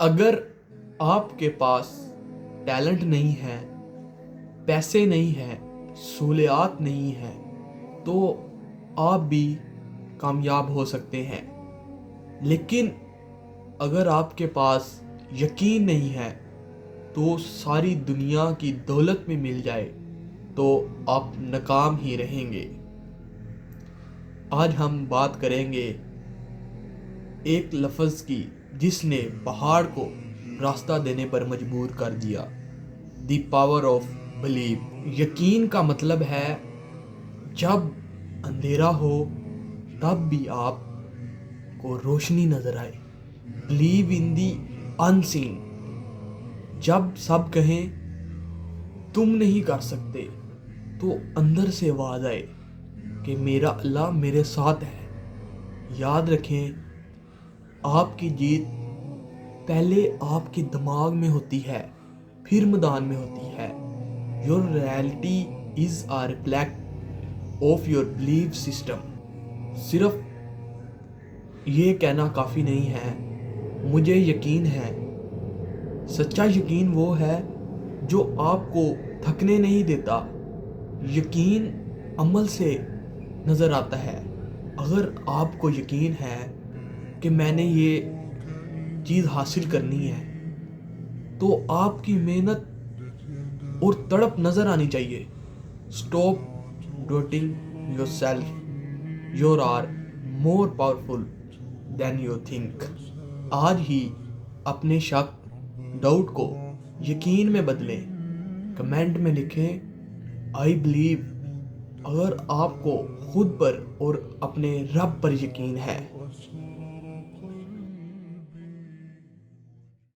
اگر آپ کے پاس ٹیلنٹ نہیں ہے، پیسے نہیں ہیں، سہولیات نہیں ہیں، تو آپ بھی کامیاب ہو سکتے ہیں۔ لیکن اگر آپ کے پاس یقین نہیں ہے تو ساری دنیا کی دولت میں مل جائے تو آپ ناکام ہی رہیں گے۔ آج ہم بات کریں گے ایک لفظ کی جس نے پہاڑ کو راستہ دینے پر مجبور کر دیا، دی پاور آف بلیو۔ یقین کا مطلب ہے جب اندھیرا ہو تب بھی آپ کو روشنی نظر آئے۔ بلیو ان دی انسین، جب سب کہیں تم نہیں کر سکتے تو اندر سے آواز آئے کہ میرا اللہ میرے ساتھ ہے۔ یاد رکھیں، آپ کی جیت پہلے آپ کے دماغ میں ہوتی ہے، پھر میدان میں ہوتی ہے۔ Your reality is a reflect of your belief system۔ صرف یہ کہنا کافی نہیں ہے مجھے یقین ہے۔ سچا یقین وہ ہے جو آپ کو تھکنے نہیں دیتا۔ یقین عمل سے نظر آتا ہے۔ اگر آپ کو یقین ہے کہ میں نے یہ چیز حاصل کرنی ہے تو آپ کی محنت اور تڑپ نظر آنی چاہیے۔ Stop doubting yourself, you are more powerful than you think. آج ہی اپنے شک، ڈاؤٹ کو یقین میں بدلیں۔ کمنٹ میں لکھیں آئی بلیو اگر آپ کو خود پر اور اپنے رب پر یقین ہے۔